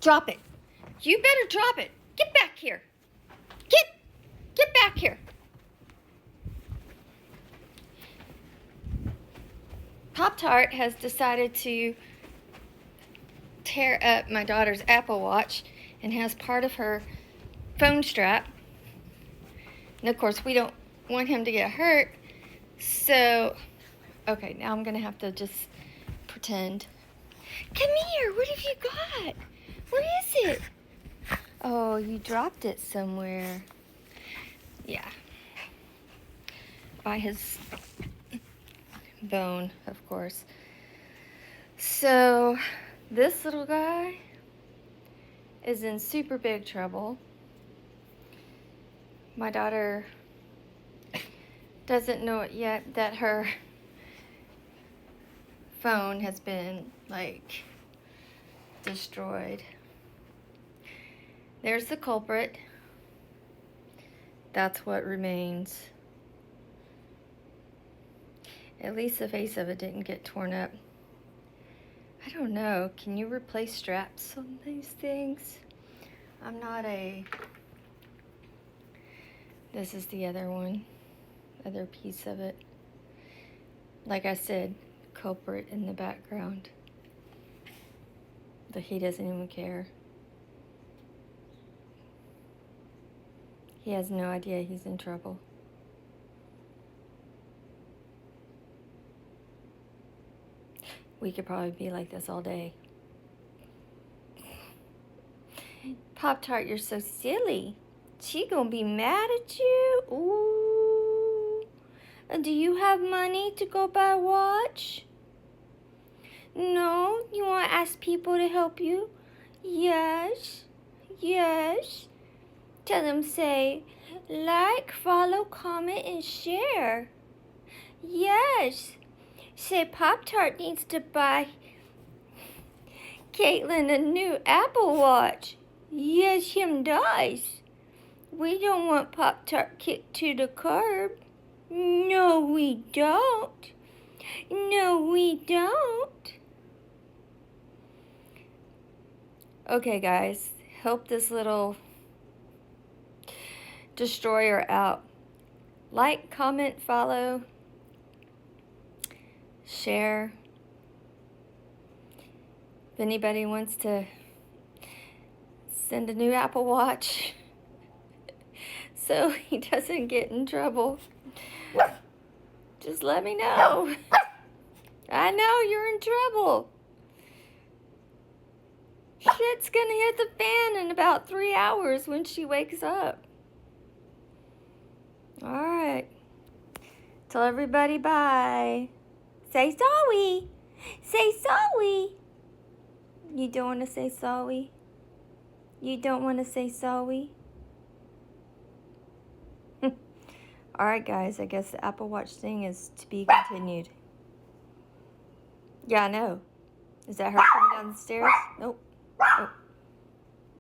Drop it. You better drop it. Get back here. Get back here. Pop-Tart has decided to tear up my daughter's Apple Watch and has part of her phone strap. And of course, we don't want him to get hurt. So, okay, now I'm going to have to just pretend. Come here. What have you got? Where is it? Oh, you dropped it somewhere. Yeah. By his bone, of course. So, this little guy is in super big trouble. My daughter doesn't know it yet that her phone has been, like, destroyed. There's the culprit. That's what remains. At least the face of it didn't get torn up. I don't know. Can you replace straps on these things? I'm not a... This is the other one. Other piece of it. Like I said, culprit in the background. But he doesn't even care. He has no idea he's in trouble. We could probably be like this all day. Pop-Tart, you're so silly. She gonna be mad at you? Ooh. Do you have money to go buy a watch? No? You want to ask people to help you? Yes. Yes. Tell them, say, like, follow, comment, and share. Yes. Say, Pop-Tart needs to buy Caitlin a new Apple Watch. Yes, him does. We don't want Pop-Tart kicked to the curb. No, we don't. No, we don't. Okay, guys. Help this little destroyer out. Like, comment, follow, share. If anybody wants to send a new Apple Watch so he doesn't get in trouble, just let me know. I know you're in trouble. Shit's gonna hit the fan in about 3 hours when she wakes up. Alright. Tell everybody bye. Say sorry. Say sorry. You don't want to say sorry? You don't want to say sorry? Alright guys, I guess the Apple Watch thing is to be continued. Yeah, I know. Is that her coming down the stairs? Nope. Oh.